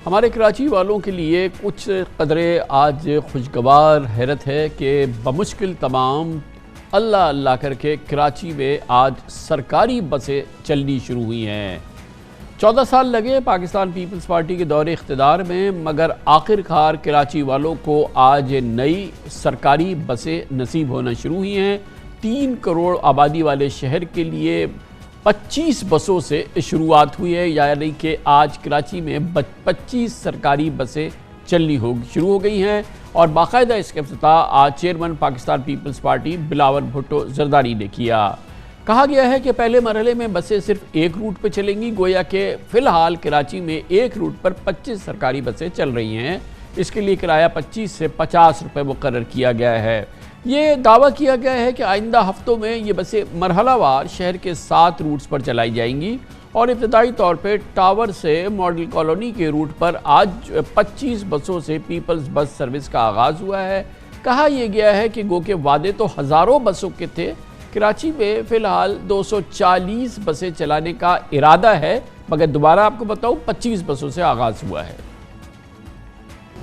ہمارے کراچی والوں کے لیے کچھ قدرے آج خوشگوار حیرت ہے کہ بمشکل تمام اللہ اللہ کر کے کراچی میں آج سرکاری بسیں چلنی شروع ہوئی ہیں۔ 14 سال لگے پاکستان پیپلز پارٹی کے دور اقتدار میں، مگر آخر کار کراچی والوں کو آج نئی سرکاری بسیں نصیب ہونا شروع ہوئی ہیں۔ 3 کروڑ آبادی والے شہر کے لیے 25 بسوں سے شروعات ہوئی ہے، یعنی کہ آج کراچی میں 25 سرکاری بسیں چلنی شروع ہو گئی ہیں، اور باقاعدہ اس کا افتتاح آج چیئرمین پاکستان پیپلز پارٹی بلاول بھٹو زرداری نے کیا۔ کہا گیا ہے کہ پہلے مرحلے میں بسیں صرف ایک روٹ پہ چلیں گی، گویا کہ فی الحال کراچی میں ایک روٹ پر 25 سرکاری بسیں چل رہی ہیں۔ اس کے لیے کرایہ 25 سے 50 روپے مقرر کیا گیا ہے۔ یہ دعویٰ کیا گیا ہے کہ آئندہ ہفتوں میں یہ بسیں مرحلہ وار شہر کے 7 روٹس پر چلائی جائیں گی، اور ابتدائی طور پہ ٹاور سے ماڈل کالونی کے روٹ پر آج 25 بسوں سے پیپلز بس سروس کا آغاز ہوا ہے۔ کہا یہ گیا ہے کہ گو کہ وعدے تو ہزاروں بسوں کے تھے، کراچی میں فی الحال 240 بسیں چلانے کا ارادہ ہے، مگر دوبارہ آپ کو بتاؤں 25 بسوں سے آغاز ہوا ہے۔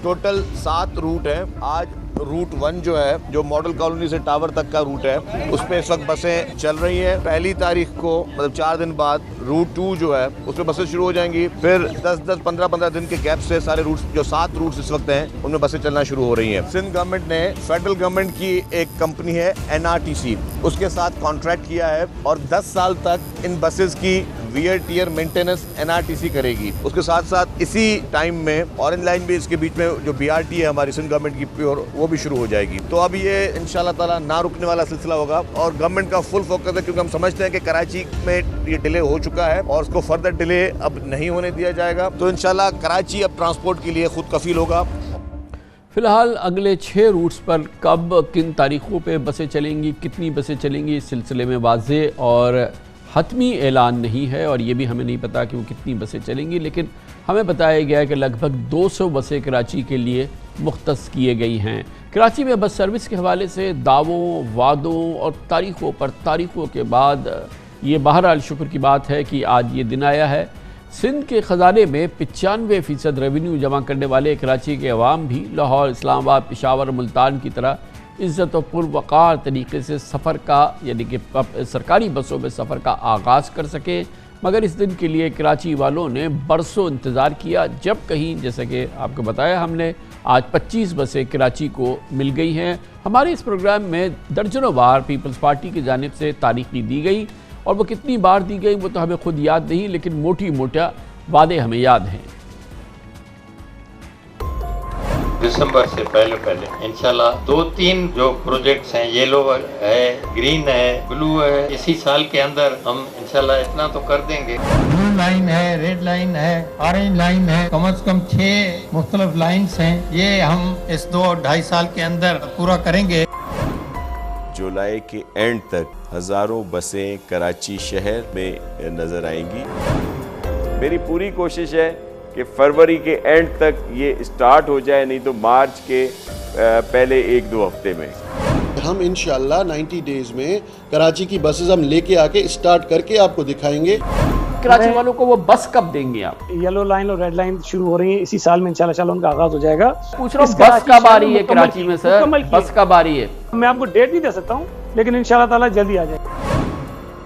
ٹوٹل 7 روٹ ہیں۔ آج روٹ 1 جو ہے، جو ماڈل کالونی سے ٹاور تک کا روٹ ہے، اس پہ اس وقت بسیں چل رہی ہیں۔ پہلی تاریخ کو مطلب 4 دن بعد روٹ 2 جو ہے اس پہ بسیں شروع ہو جائیں گی، پھر 15 دن کے گیپ سے سارے روٹس جو 7 روٹس اس وقت ہیں ان میں بسیں چلنا شروع ہو رہی ہیں۔ سندھ گورنمنٹ نے فیڈرل گورنمنٹ کی ایک کمپنی ہے NRTC، اس کے ساتھ کانٹریکٹ کیا ہے، اور 10 سال تک ان بسز کی ویئر ٹیئر مینٹیننس NRTC کرے گی۔ اس کے ساتھ ساتھ اسی ٹائم میں اورنج لائن بھی اس کے بیچ میں جو BRT ہے ہماری سندھ گورنمنٹ کی پیور، وہ بھی شروع ہو جائے گی۔ تو اب یہ انشاءاللہ تعالیٰ نہ رکنے والا سلسلہ ہوگا، اور گورنمنٹ کا فل فوکس ہے، کیونکہ ہم سمجھتے ہیں کہ کراچی میں یہ ڈیلے ہو چکا ہے اور اس کو فردر ڈیلے اب نہیں ہونے دیا جائے گا۔ تو انشاءاللہ کراچی اب ٹرانسپورٹ کے لیے خود کفیل ہوگا۔ فی الحال اگلے 6 روٹس پر کب کن تاریخوں پہ بسیں چلیں گی، کتنی بسیں چلیں گی، اس سلسلے میں واضح اور حتمی اعلان نہیں ہے، اور یہ بھی ہمیں نہیں پتا کہ وہ کتنی بسیں چلیں گی، لیکن ہمیں بتایا گیا ہے کہ لگ بھگ 200 بسیں کراچی کے لیے مختص کیے گئی ہیں۔ کراچی میں بس سروس کے حوالے سے دعووں، وعدوں اور تاریخوں کے بعد یہ بہرحال شکر کی بات ہے کہ آج یہ دن آیا ہے۔ سندھ کے خزانے میں 95% ریونیو جمع کرنے والے کراچی کے عوام بھی لاہور، اسلام آباد، پشاور اور ملتان کی طرح عزت و پروقار طریقے سے سفر کا، یعنی کہ سرکاری بسوں میں سفر کا آغاز کر سکیں، مگر اس دن کے لیے کراچی والوں نے برسوں انتظار کیا، جب کہیں جیسا کہ آپ کو بتایا ہم نے آج 25 بسیں کراچی کو مل گئی ہیں۔ ہمارے اس پروگرام میں درجنوں بار پیپلز پارٹی کی جانب سے تاریخی دی گئی، اور وہ کتنی بار دی گئی وہ تو ہمیں خود یاد نہیں، لیکن موٹا وعدے ہمیں یاد ہیں۔ دسمبر سے پہلے انشاءاللہ 2-3 جو پروجیکٹس ہیں، یلو ہے، گرین ہے، بلو ہے، اسی سال کے اندر ہم انشاءاللہ اتنا تو کر دیں گے۔ بلو لائن ہے، ریڈ لائن ہے، آرنج لائن ہے، کم از کم 6 مختلف لائنز ہیں، یہ ہم اس 2-2.5 سال کے اندر پورا کریں گے۔ جولائی کے اینڈ تک ہزاروں بسیں کراچی شہر میں نظر آئیں گی۔ میری پوری کوشش ہے کہ فروری کے اینڈ تک یہ اسٹارٹ ہو جائے، نہیں تو مارچ کے پہلے 1-2 ہفتے میں۔ ہم انشاءاللہ 90 ڈیز میں کراچی کی بسز ہم لے کے آ کے اسٹارٹ کر کے آپ کو دکھائیں گے۔ کراچی والوں کو وہ بس کب دیں گے آپ؟ یلو لائن اور ریڈ لائن شروع ہو رہی ہیں اسی سال میں انشاءاللہ ان کا آغاز ہو جائے گا۔ پوچھ رہا ہوں بس کب آ رہی ہے کراچی میں سر؟ بس کب آ رہی ہے؟ میں آپ کو ڈیٹ نہیں دے سکتا ہوں، لیکن انشاءاللہ تعالیٰ جلدی آ جائے گا۔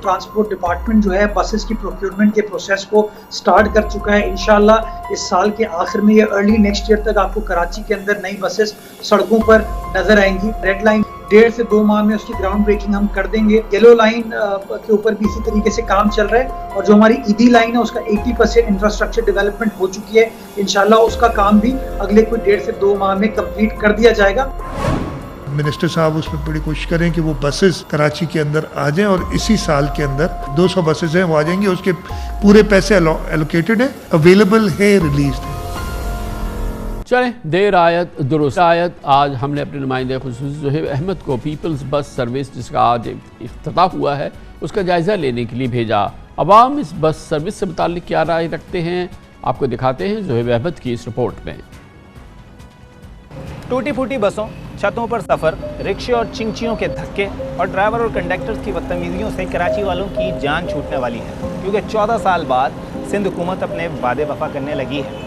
ٹرانسپورٹ ڈپارٹمنٹ جو ہے بسز کی پروکیورمنٹ کے پروسیس کو سٹارٹ کر چکا ہے۔ انشاءاللہ اس سال کے آخر میں یا ارلی نیکسٹ ایئر تک آپ کو کراچی کے اندر نئی بسز سڑکوں پر نظر آئیں گی۔ ریڈ لائن 1.5 سے 2 ماہ میں اس کی گراؤنڈ بریکنگ ہم کر دیں گے۔ یلو لائن کے اوپر بھی اسی طریقے سے کام چل رہا ہے، اور جو ہماری ایدی لائن ہے اس کا 80% انفراسٹرکچر ڈیولپمنٹ ہو چکی ہے۔ انشاءاللہ اس کا کام بھی اگلے کوئی 1.5 سے 2 ماہ میں کمپلیٹ کر دیا جائے گا۔ منسٹر صاحب اس میں بڑی کوشش کریں کہ وہ بسز کراچی کے اندر آ جائیں، اور اسی سال کے اندر 200 بسز ہیں وہ آ جائیں گے، اس کے پورے پیسے ایلوکیٹڈ ہیں، اویلیبل ہے، ریلیزڈ ہے۔ چلیں دیر آیت درست آیت۔ آج ہم نے اپنے نمائندے خصوصی زہیب احمد کو پیپلز بس سروس جس کا آج افتتاح ہوا ہے اس کا جائزہ لینے کے لیے بھیجا۔ عوام اس بس سروس سے متعلق کیا رائے رکھتے ہیں آپ کو دکھاتے ہیں زہیب احمد کی اس رپورٹ میں۔ ٹوٹی پھوٹی بسوں، چھتوں پر سفر، رکشے اور چنگچیوں کے دھکے اور ڈرائیور اور کنڈکٹرز کی بدتمیزیوں سے کراچی والوں کی جان چھوٹنے والی ہے، کیونکہ 14 سال بعد سندھ حکومت اپنے وعدے وفا کرنے لگی ہے۔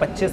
25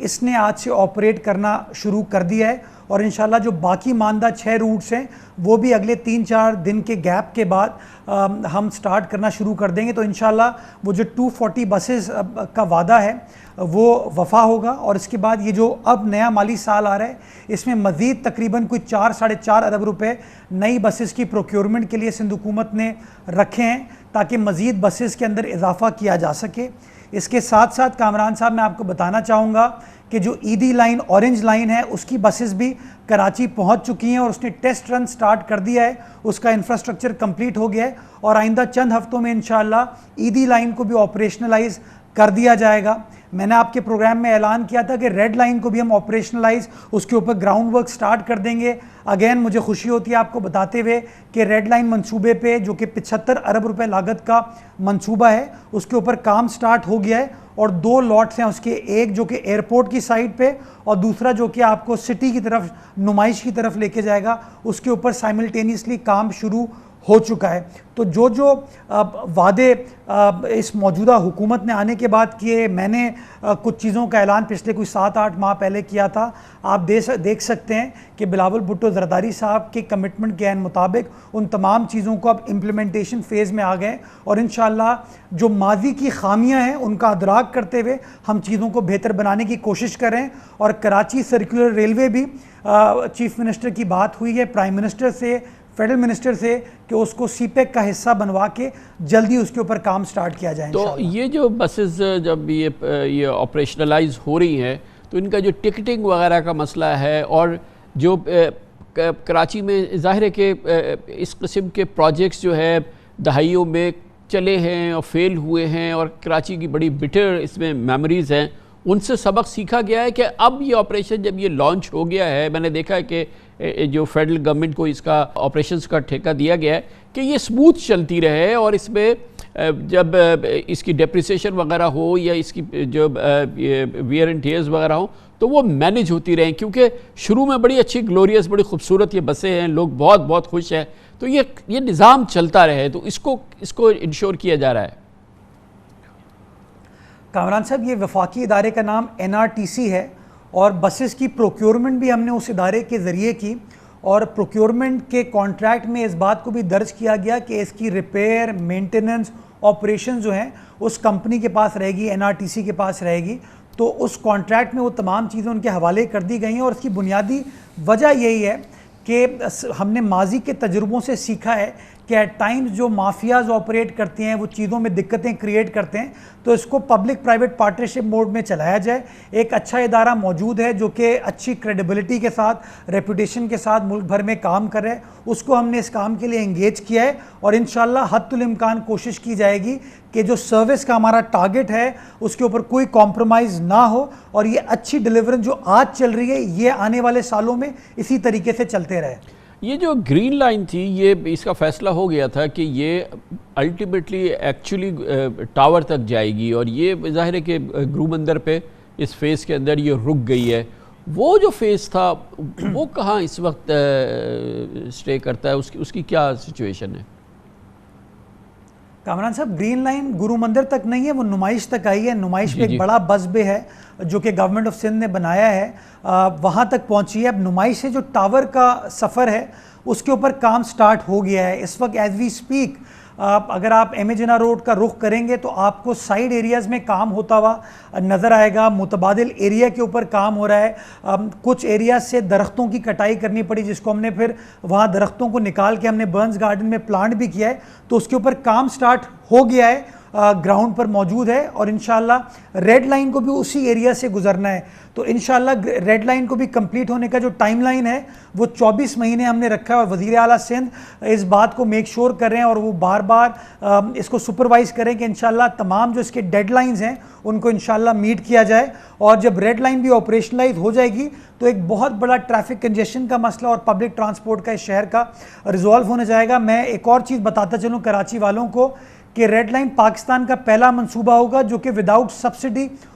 اس نے آج سے آپریٹ کرنا شروع کر دیا ہے اور انشاءاللہ جو باقی ماندہ 6 روٹس ہیں وہ بھی اگلے 3-4 دن کے گیپ کے بعد ہم سٹارٹ کرنا شروع کر دیں گے. تو انشاءاللہ وہ جو 240 بسز کا وعدہ ہے وہ وفا ہوگا اور اس کے بعد یہ جو اب نیا مالی سال آ رہا ہے اس میں مزید تقریباً کوئی 4-4.5 ارب روپے نئی بسز کی پروکیورمنٹ کے لیے سندھ حکومت نے رکھے ہیں تاکہ مزید بسز کے اندر اضافہ کیا جا سکے. اس کے ساتھ ساتھ کامران صاحب میں آپ کو بتانا چاہوں گا کہ جو ایدی لائن اورنج لائن ہے اس کی بسز بھی کراچی پہنچ چکی ہیں اور اس نے ٹیسٹ رن سٹارٹ کر دیا ہے, اس کا انفراسٹرکچر کمپلیٹ ہو گیا ہے اور آئندہ چند ہفتوں میں انشاءاللہ ایدی لائن کو بھی آپریشنلائز کر دیا جائے گا. میں نے آپ کے پروگرام میں اعلان کیا تھا کہ ریڈ لائن کو بھی ہم آپریشنلائز اس کے اوپر گراؤنڈ ورک سٹارٹ کر دیں گے. اگین مجھے خوشی ہوتی ہے آپ کو بتاتے ہوئے کہ ریڈ لائن منصوبے پہ جو کہ 75 ارب روپے لاگت کا منصوبہ ہے اس کے اوپر کام سٹارٹ ہو گیا ہے اور 2 لاٹس ہیں اس کے, ایک جو کہ ایئرپورٹ کی سائڈ پہ اور دوسرا جو کہ آپ کو سٹی کی طرف نمائش کی طرف لے کے جائے گا, اس کے اوپر سائملٹینیسلی کام شروع ہو چکا ہے. تو جو وعدے اس موجودہ حکومت نے آنے کے بعد کیے, میں نے کچھ چیزوں کا اعلان پچھلے کوئی 7-8 ماہ پہلے کیا تھا. آپ دیکھ سکتے ہیں کہ بلاول بھٹو زرداری صاحب کے کمٹمنٹ کے عین مطابق ان تمام چیزوں کو اب امپلیمنٹیشن فیز میں آ گئے اور انشاءاللہ جو ماضی کی خامیاں ہیں ان کا ادراک کرتے ہوئے ہم چیزوں کو بہتر بنانے کی کوشش کریں. اور کراچی سرکولر ریلوے بھی چیف منسٹر کی بات ہوئی ہے پرائم منسٹر سے, فیڈرل منسٹر سے کہ اس کو سی پیک کا حصہ بنوا کے جلدی اس کے اوپر کام سٹارٹ کیا جائے. تو یہ جو بسز جب یہ آپریشنلائز ہو رہی ہیں تو ان کا جو ٹکٹنگ وغیرہ کا مسئلہ ہے اور جو کراچی میں ظاہر ہے کہ اس قسم کے پروجیکٹس جو ہے دہائیوں میں چلے ہیں اور فیل ہوئے ہیں اور کراچی کی بڑی بٹر اس میں میموریز ہیں, ان سے سبق سیکھا گیا ہے کہ اب یہ آپریشن جب یہ لانچ ہو گیا ہے, میں نے دیکھا ہے کہ جو فیڈرل گورنمنٹ کو اس کا آپریشنز کا ٹھیکہ دیا گیا ہے کہ یہ سموتھ چلتی رہے اور اس میں جب اس کی ڈیپریسیشن وغیرہ ہو یا اس کی جو ویئر اینڈ ٹیئرز وغیرہ ہوں تو وہ مینیج ہوتی رہیں, کیونکہ شروع میں بڑی اچھی گلوریس بڑی خوبصورت یہ بسیں ہیں, لوگ بہت بہت خوش ہیں, تو یہ نظام چلتا رہے تو اس کو انشور کیا جا رہا ہے. کامران صاحب یہ وفاقی ادارے کا نام NRTC ہے اور بسز کی پروکیورمنٹ بھی ہم نے اس ادارے کے ذریعے کی اور پروکیورمنٹ کے کانٹریکٹ میں اس بات کو بھی درج کیا گیا کہ اس کی ریپیئر, مینٹیننس, آپریشن جو ہیں اس کمپنی کے پاس رہے گی, NRTC کے پاس رہے گی. تو اس کانٹریکٹ میں وہ تمام چیزیں ان کے حوالے کر دی گئی ہیں اور اس کی بنیادی وجہ یہی ہے کہ ہم نے ماضی کے تجربوں سے سیکھا ہے کہ ایٹ ٹائمز جو مافیاز آپریٹ کرتے ہیں وہ چیزوں میں دقتیں کریٹ کرتے ہیں تو اس کو پبلک پرائیویٹ پارٹنرشپ موڈ میں چلایا جائے. ایک اچھا ادارہ موجود ہے جو کہ اچھی کریڈیبلٹی کے ساتھ, ریپوٹیشن کے ساتھ ملک بھر میں کام کر رہے, اس کو ہم نے اس کام کے لیے انگیج کیا ہے اور انشاءاللہ حد الامکان کوشش کی جائے گی کہ جو سروس کا ہمارا ٹارگٹ ہے اس کے اوپر کوئی کمپرومائز نہ ہو اور یہ اچھی ڈیلیورنس جو آج چل رہی ہے یہ آنے والے سالوں میں اسی طریقے سے چلتے رہے. یہ جو گرین لائن تھی یہ اس کا فیصلہ ہو گیا تھا کہ یہ الٹیمیٹلی ایکچولی ٹاور تک جائے گی اور یہ ظاہر ہے کہ گرو مندر پہ اس فیز کے اندر یہ رک گئی ہے. وہ جو فیز تھا وہ کہاں اس وقت سٹے کرتا ہے, اس کی کیا سچویشن ہے؟ کامران صاحب گرین لائن گرو مندر تک نہیں ہے, وہ نمائش تک آئی ہے. نمائش میں ایک بڑا بس بے ہے جو کہ گورنمنٹ آف سندھ نے بنایا ہے, وہاں تک پہنچی ہے. اب نمائش سے جو ٹاور کا سفر ہے اس کے اوپر کام سٹارٹ ہو گیا ہے اس وقت ایز وی سپیک. اگر آپ ایم اے جناح روڈ کا رخ کریں گے تو آپ کو سائیڈ ایریاز میں کام ہوتا ہوا نظر آئے گا, متبادل ایریا کے اوپر کام ہو رہا ہے. کچھ ایریاز سے درختوں کی کٹائی کرنی پڑی جس کو ہم نے پھر وہاں درختوں کو نکال کے ہم نے برنز گارڈن میں پلانٹ بھی کیا ہے, تو اس کے اوپر کام سٹارٹ ہو گیا ہے, گراؤنڈ پر موجود ہے اور انشاءاللہ ریڈ لائن کو بھی اسی ایریا سے گزرنا ہے. تو انشاءاللہ ریڈ لائن کو بھی کمپلیٹ ہونے کا جو ٹائم لائن ہے وہ 24 مہینے ہم نے رکھا ہے اور وزیر اعلیٰ سندھ اس بات کو میک شور کر رہے ہیں اور وہ بار بار اس کو سپروائز کریں کہ انشاءاللہ تمام جو اس کے ڈیڈ لائنز ہیں ان کو انشاءاللہ میٹ کیا جائے. اور جب ریڈ لائن بھی آپریشنلائز ہو جائے گی تو ایک بہت بڑا ٹریفک کنجیشن کا مسئلہ اور پبلک ٹرانسپورٹ کا اس شہر کا ریزالو ہونے جائے گا. میں ایک اور چیز بتاتا چلوں کراچی والوں کو کہ ریڈ لائن پاکستان کا پہلا منصوبہ ہوگا جو کہ وداؤٹ سبسڈی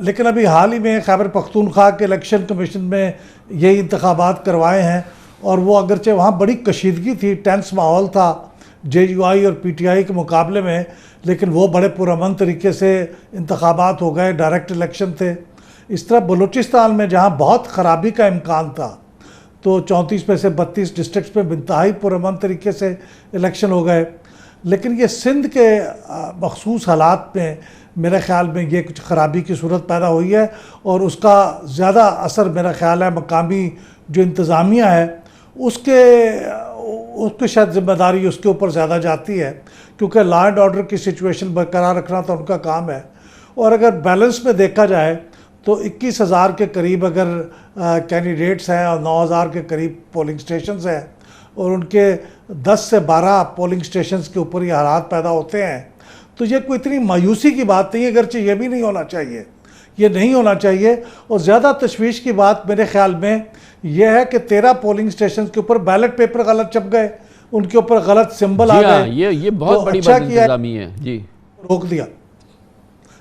لیکن ابھی حال ہی میں خیبر پختونخوا کے الیکشن کمیشن میں یہی انتخابات کروائے ہیں، اور وہ اگرچہ وہاں بڑی کشیدگی تھی، ٹینس ماحول تھا JUI اور PTI کے مقابلے میں، لیکن وہ بڑے پرامن طریقے سے انتخابات ہو گئے، ڈائریکٹ الیکشن تھے۔ اس طرح بلوچستان میں جہاں بہت خرابی کا امکان تھا تو 34 میں سے 32 ڈسٹرکٹس میں انتہائی پرامن طریقے سے الیکشن ہو گئے۔ لیکن یہ سندھ کے مخصوص حالات میں میرے خیال میں یہ کچھ خرابی کی صورت پیدا ہوئی ہے، اور اس کا زیادہ اثر میرا خیال ہے مقامی جو انتظامیہ ہے اس کے شاید ذمہ داری اس کے اوپر زیادہ جاتی ہے، کیونکہ لا اینڈ آرڈر کی سچویشن برقرار رکھنا تو ان کا کام ہے۔ اور اگر بیلنس میں دیکھا جائے تو 21,000 کے قریب اگر کینڈیڈیٹس ہیں اور 9,000 کے قریب پولنگ سٹیشنز ہیں، اور ان کے 10 سے 12 پولنگ سٹیشنز کے اوپر یہ حالات پیدا ہوتے ہیں، تو یہ کوئی اتنی مایوسی کی بات نہیں ہے، اگرچہ یہ بھی نہیں ہونا چاہیے، یہ نہیں ہونا چاہیے۔ اور زیادہ تشویش کی بات میرے خیال میں یہ ہے کہ 13 پولنگ سٹیشنز کے اوپر بیلٹ پیپر غلط چھپ گئے، ان کے اوپر غلط سمبل آ گئے۔ یہ بہت بڑی بات انتظامی ہے جی، روک دیا،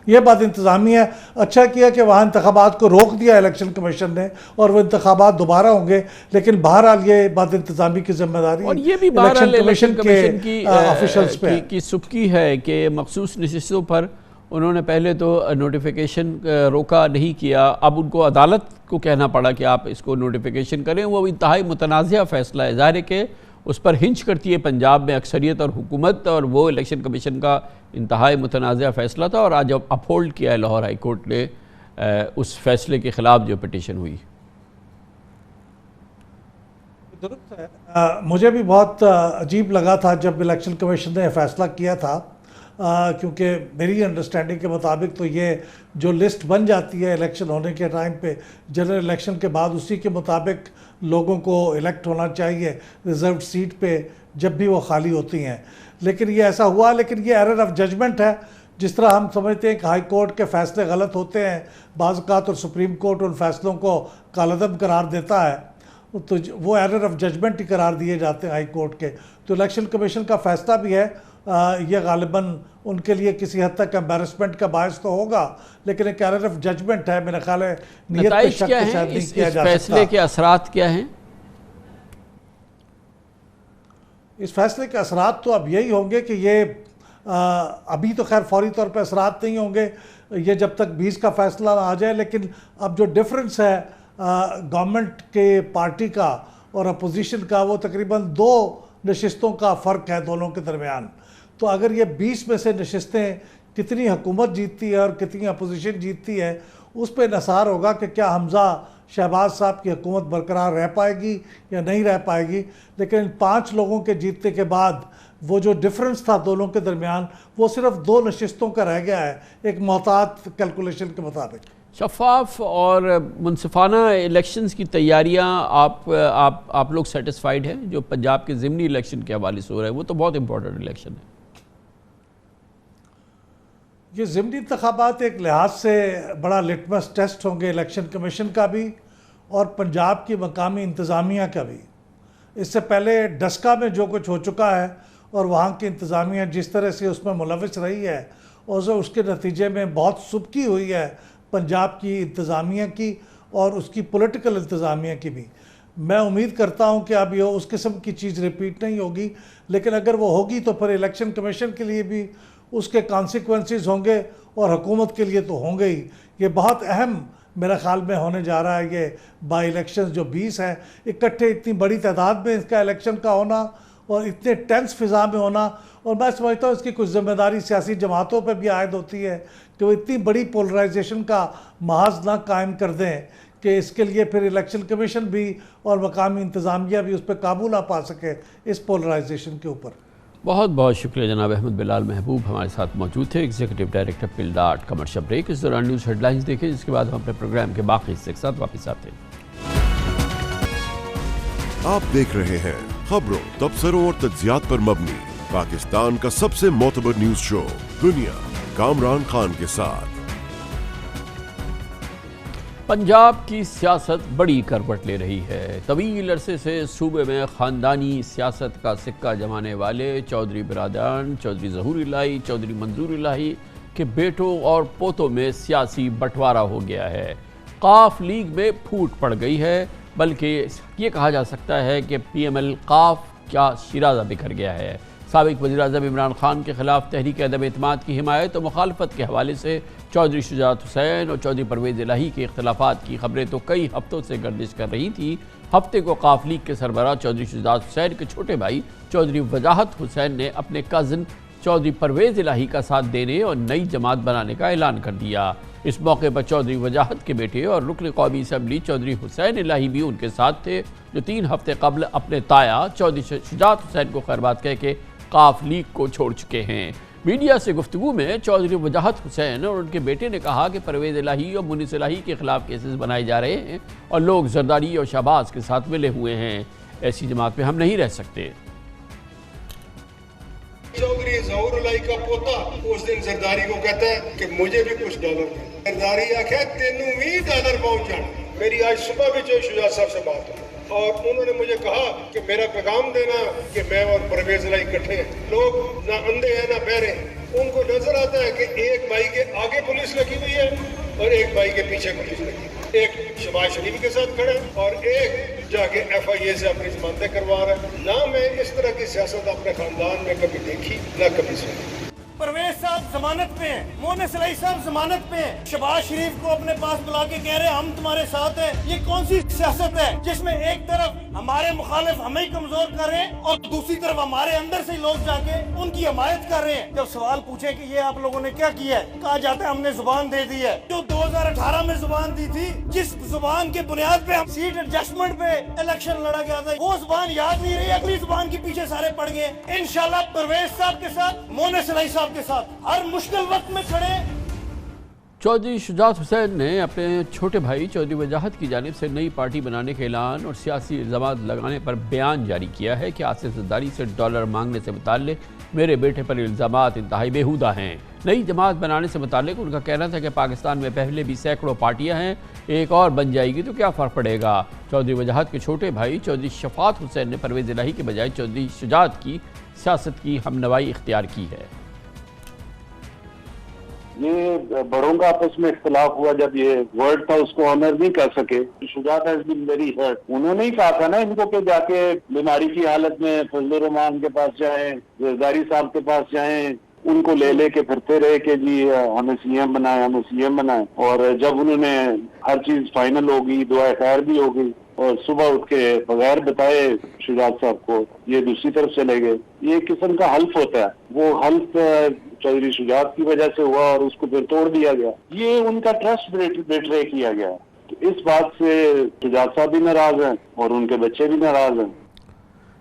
یہ بات انتظامی ہے۔ اچھا کیا کہ وہاں انتخابات کو روک دیا الیکشن کمیشن نے، اور وہ انتخابات دوبارہ ہوں گے، لیکن بہرحال یہ بات انتظامی کی ذمہ داری اور یہ بھی بہرحال الیکشن کمیشن کی سبکی ہے کہ مخصوص نشستوں پر انہوں نے پہلے تو نوٹیفیکیشن روکا نہیں کیا، اب ان کو عدالت کو کہنا پڑا کہ آپ اس کو نوٹیفیکیشن کریں۔ وہ انتہائی متنازعہ فیصلہ ہے، ظاہر ہے کہ اس پر ہنچ کرتی ہے پنجاب میں اکثریت اور حکومت، اور وہ الیکشن کمیشن کا انتہائی متنازعہ فیصلہ تھا، اور آج اپ ہولڈ کیا ہے لاہور ہائی کورٹ نے اس فیصلے کے خلاف جو پٹیشن ہوئی۔ درست ہے، مجھے بھی بہت عجیب لگا تھا جب الیکشن کمیشن نے فیصلہ کیا تھا، کیونکہ میری انڈرسٹینڈنگ کے مطابق تو یہ جو لسٹ بن جاتی ہے الیکشن ہونے کے ٹائم پہ جنرل الیکشن کے بعد، اسی کے مطابق لوگوں کو الیکٹ ہونا چاہیے ریزروڈ سیٹ پہ جب بھی وہ خالی ہوتی ہیں، لیکن یہ ایسا ہوا۔ لیکن یہ ایرر آف ججمنٹ ہے، جس طرح ہم سمجھتے ہیں کہ ہائی کورٹ کے فیصلے غلط ہوتے ہیں بعض اوقات، اور سپریم کورٹ ان فیصلوں کو کالعدم قرار دیتا ہے، تو وہ ایرر آف ججمنٹ ہی قرار دیے جاتے ہیں ہائی کورٹ کے۔ تو الیکشن کمیشن کا فیصلہ بھی ہے، یہ غالباً ان کے لیے کسی حد تک امبیرسمنٹ کا باعث تو ہوگا، لیکن ایک ایرر آف ججمنٹ ہے، میرا خیال ہے نیت پہ شک شاید نہیں کیا جا سکتا۔ اس فیصلے کے اثرات کیا ہیں؟ اس فیصلے کے اثرات تو اب یہی ہوں گے کہ یہ ابھی تو خیر فوری طور پہ اثرات نہیں ہوں گے، یہ جب تک 20 کا فیصلہ آ جائے، لیکن اب جو ڈفرنس ہے گورنمنٹ کے پارٹی کا اور اپوزیشن کا، وہ تقریباً 2 نشستوں کا فرق ہے دونوں کے درمیان۔ تو اگر یہ 20 میں سے نشستیں کتنی حکومت جیتتی ہے اور کتنی اپوزیشن جیتتی ہے، اس پہ انحصار ہوگا کہ کیا حمزہ شہباز صاحب کی حکومت برقرار رہ پائے گی یا نہیں رہ پائے گی۔ لیکن ان 5 لوگوں کے جیتنے کے بعد وہ جو ڈفرنس تھا دونوں کے درمیان، وہ صرف 2 نشستوں کا رہ گیا ہے ایک محتاط کیلکولیشن کے مطابق۔ شفاف اور منصفانہ الیکشنز کی تیاریاں آپ لوگ سیٹسفائیڈ ہیں جو پنجاب کے ضمنی الیکشن کے حوالے سے ہو رہا ہے؟ وہ تو بہت امپورٹنٹ الیکشن ہے۔ یہ ضمنی انتخابات ایک لحاظ سے بڑا لٹمس ٹیسٹ ہوں گے الیکشن کمیشن کا بھی اور پنجاب کی مقامی انتظامیہ کا بھی۔ اس سے پہلے ڈسکا میں جو کچھ ہو چکا ہے اور وہاں کی انتظامیہ جس طرح سے اس میں ملوث رہی ہے، اور اس کے نتیجے میں بہت سبکی ہوئی ہے پنجاب کی انتظامیہ کی اور اس کی پولیٹیکل انتظامیہ کی بھی۔ میں امید کرتا ہوں کہ اب یہ اس قسم کی چیز ریپیٹ نہیں ہوگی، لیکن اگر وہ ہوگی تو پھر الیکشن کمیشن کے لیے بھی اس کے کانسیکوینسز ہوں گے اور حکومت کے لیے تو ہوں گے ہی۔ یہ بہت اہم میرے خیال میں ہونے جا رہا ہے یہ بائی الیکشنز جو 20 ہیں، اکٹھے اتنی بڑی تعداد میں اس کا الیکشن کا ہونا اور اتنے ٹینس فضا میں ہونا، اور میں سمجھتا ہوں اس کی کچھ ذمہ داری سیاسی جماعتوں پہ بھی عائد ہوتی ہے کہ وہ اتنی بڑی پولرائزیشن کا محاذ نہ قائم کر دیں کہ اس کے لیے پھر الیکشن کمیشن بھی اور مقامی انتظامیہ بھی اس پہ قابو نہ پا سکے اس پولرائزیشن کے اوپر۔ بہت بہت شکریہ جناب احمد بلال محبوب ہمارے ساتھ موجود تھے، ایگزیکٹو ڈائریکٹر پل ڈاٹ۔ کمرشل بریک، اس دوران نیوز ہیڈ لائنز دیکھیں، جس کے بعد ہم اپنے پروگرام کے باقی حصے کے ساتھ واپس آتے ہیں۔ آپ دیکھ رہے ہیں خبروں، تبصروں اور تجزیات پر مبنی پاکستان کا سب سے معتبر نیوز شو دنیا، کامران خان کے ساتھ۔ پنجاب کی سیاست بڑی کروٹ لے رہی ہے۔ طویل عرصے سے صوبے میں خاندانی سیاست کا سکہ جمانے والے چودھری برادران، چودھری ظہور الہی، چودھری منظور الہی کہ بیٹوں اور پوتوں میں سیاسی بٹوارا ہو گیا ہے۔ قاف لیگ میں پھوٹ پڑ گئی ہے، بلکہ یہ کہا جا سکتا ہے کہ پی ایم ایل قاف کا شیرازہ بکھر گیا ہے۔ سابق وزیراعظم عمران خان کے خلاف تحریک عدم اعتماد کی حمایت و مخالفت کے حوالے سے چودھری شجاعت حسین اور چودھری پرویز الہی کے اختلافات کی خبریں تو کئی ہفتوں سے گردش کر رہی تھیں۔ ہفتے کو قاف لیگ کے سربراہ چودھری شجاعت حسین کے چھوٹے بھائی چودھری وجاہت حسین نے اپنے کزن چودھری پرویز الہی کا ساتھ دینے اور نئی جماعت بنانے کا اعلان کر دیا۔ اس موقع پر چودھری وجاہت کے بیٹے اور رکن قومی اسمبلی چودھری حسین الہی بھی ان کے ساتھ تھے، جو 3 ہفتے قبل اپنے تایا چودھری شجاعت حسین کو خیرباد کہہ کے قاف لیگ کو چھوڑ چکے ہیں۔ میڈیا سے گفتگو میں چودھری وجاہت حسین اور ان کے بیٹے نے کہا کہ پرویز الہی اور مونس الہی کے خلاف کیسز بنائے جا رہے ہیں اور لوگ زرداری اور شہباز کے ساتھ ملے ہوئے ہیں، ایسی جماعت میں ہم نہیں رہ سکتے۔ چودھری ظہور الہی کا پوتا اس دن زرداری کو کہتا ہے کہ مجھے بھی کچھ ڈالر دیں۔ زرداری آکھے تینوں بھی ڈالر پہنچ جانا۔ میری آج صبح بھی جو شجاعت صاحب سے بات ہوئی اور انہوں نے مجھے کہا کہ میرا پیغام دینا کہ میں اور پرویز الہی اکٹھے ہیں۔ لوگ نہ اندھے ہیں نہ بہرے ہیں، ان کو نظر آتا ہے کہ ایک بھائی کے آگے پولیس لگی ہوئی ہے اور ایک بھائی کے پیچھے پولیس لگی ہے، ایک شہباز شریف کے ساتھ کھڑا ہے اور ایک جا کے ایف آئی اے سے اپنی ضمانتیں کروا رہا ہے۔ نہ میں اس طرح کی سیاست اپنے خاندان میں کبھی دیکھی نہ کبھی سنی۔ پرویز صاحب ضمانت پہ ہیں، مونس الہی صاحب ضمانت پہ ہیں، شہباز شریف کو اپنے پاس بلا کے کہہ رہے ہیں ہم تمہارے ساتھ ہیں۔ یہ کون سی سیاست ہے جس میں ایک طرف ہمارے مخالف ہمیں کمزور کر رہے ہیں اور دوسری طرف ہمارے اندر سے لوگ جا کے ان کی حمایت کر رہے ہیں؟ جب سوال پوچھے کہ یہ آپ لوگوں نے کیا کیا ہے، کہا جاتا ہے ہم نے زبان دے دی ہے۔ جو 2018 میں زبان دی تھی، جس زبان کے بنیاد پہ ہم سیٹ ایڈجسٹمنٹ پہ الیکشن لڑا گیا تھا، وہ زبان یاد نہیں رہی، اگلی زبان کے پیچھے سارے پڑ گئے۔ انشاءاللہ پرویز صاحب کے ساتھ، مونس الہی صاحب کے ساتھ ہر مشکل وقت میں کھڑے۔ چودھری شجاعت حسین نے اپنے چھوٹے بھائی چودھری وجاہت کی جانب سے نئی پارٹی بنانے کے اعلان اور سیاسی الزامات لگانے پر بیان جاری کیا ہے کہ آصف زرداری سے ڈالر مانگنے سے متعلق میرے بیٹے پر الزامات انتہائی بیہودہ ہیں۔ نئی جماعت بنانے سے متعلق ان کا کہنا تھا کہ پاکستان میں پہلے بھی سینکڑوں پارٹیاں ہیں، ایک اور بن جائے گی تو کیا فرق پڑے گا۔ چودھری وجاہت کے چھوٹے بھائی چودھری شفاعت حسین نے پرویز الہی کے بجائے چودھری شجاعت کی سیاست کی ہمنوائی اختیار کی ہے۔ یہ بڑوں کا آپس میں اختلاف ہوا، جب یہ ورڈ تھا اس کو آنر نہیں کر سکے۔ شجاعت ہیز بین ویری ہرٹ۔ انہوں نے ہی کہا تھا نا ان کو کہ جا کے بیماری کی حالت میں فضل الرحمان کے پاس جائیں، زرداری صاحب کے پاس جائیں، ان کو لے کے پھرتے رہے کہ جی ہمیں سی ایم بنائیں ہمیں سی ایم بنائیں، اور جب انہوں نے ہر چیز فائنل ہو گئی، دعائے خیر بھی ہو گئی اور صبح اٹھ کے بغیر بتائے شجاعت صاحب کو یہ دوسری طرف چلے گئے۔ یہ ایک قسم کا حلف ہوتا ہے، وہ حلف چودھری شجاعت کی وجہ سے ہوا اور اس کو پھر توڑ دیا گیا۔ یہ ان کا ٹرسٹ بیٹرے کیا گیا، تو اس بات سے شجاعت صاحب بھی ناراض ہیں اور ان کے بچے بھی ناراض ہیں۔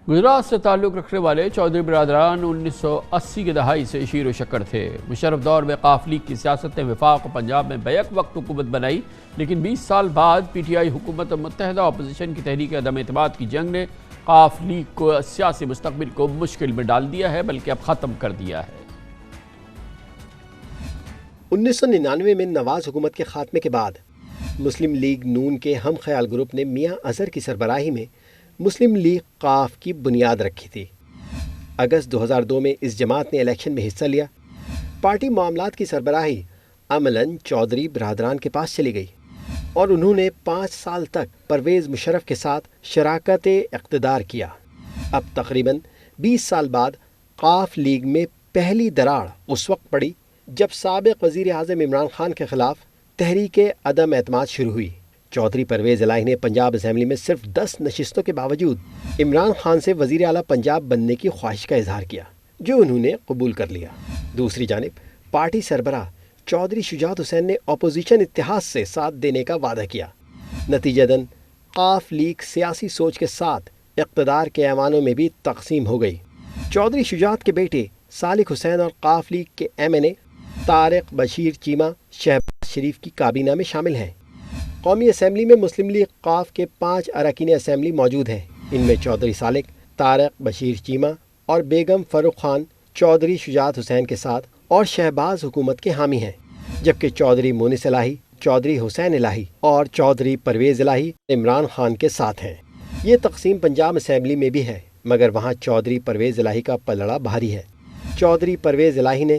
گجرات سے تعلق رکھنے والے چودھری برادران 1980 کی دہائی سے شیر و شکر تھے۔ مشرف دور میں قاف لیگ کی سیاست نے وفاق و پنجاب میں بیک وقت حکومت بنائی، لیکن 20 سال بعد پی ٹی آئی حکومت اور متحدہ اپوزیشن کی تحریک عدم اعتماد کی جنگ نے قاف لیگ کو سیاسی مستقبل کو مشکل میں ڈال دیا ہے، بلکہ اب ختم کر دیا ہے۔ 1999 میں نواز حکومت کے خاتمے کے بعد مسلم لیگ نون کے ہم خیال گروپ نے میاں اظہر کی سربراہی میں مسلم لیگ قاف کی بنیاد رکھی تھی۔ اگست 2002 میں اس جماعت نے الیکشن میں حصہ لیا۔ پارٹی معاملات کی سربراہی عملاً چودھری برادران کے پاس چلی گئی اور انہوں نے 5 سال تک پرویز مشرف کے ساتھ شراکت اقتدار کیا۔ اب تقریباً 20 سال بعد قاف لیگ میں پہلی دراڑ اس وقت پڑی جب سابق وزیر اعظم عمران خان کے خلاف تحریک عدم اعتماد شروع ہوئی۔ چودھری پرویز الہی نے پنجاب اسمبلی میں صرف 10 نشستوں کے باوجود عمران خان سے وزیر اعلیٰ پنجاب بننے کی خواہش کا اظہار کیا، جو انہوں نے قبول کر لیا۔ دوسری جانب پارٹی سربراہ چودھری شجاعت حسین نے اپوزیشن اتحاد سے ساتھ دینے کا وعدہ کیا۔ نتیجتاً قاف لیگ سیاسی سوچ کے ساتھ اقتدار کے ایوانوں میں بھی تقسیم ہو گئی۔ چودھری شجاعت کے بیٹے صالح حسین اور قاف لیگ کے ایم این اے طارق بشیر چیمہ شہباز شریف کی کابینہ میں شامل ہیں۔ قومی اسمبلی میں مسلم لیگ قاف کے 5 اراکین اسمبلی موجود ہیں۔ ان میں چودھری صالح، طارق بشیر چیمہ اور بیگم فاروق خان چودھری شجاعت حسین کے ساتھ اور شہباز حکومت کے حامی ہیں، جبکہ چودھری مونس الہی، چودھری حسین الہی اور چودھری پرویز الہی عمران خان کے ساتھ ہیں۔ یہ تقسیم پنجاب اسمبلی میں بھی ہے، مگر وہاں چودھری پرویز الہی کا پلڑا بھاری ہے۔ چودھری پرویز الہی نے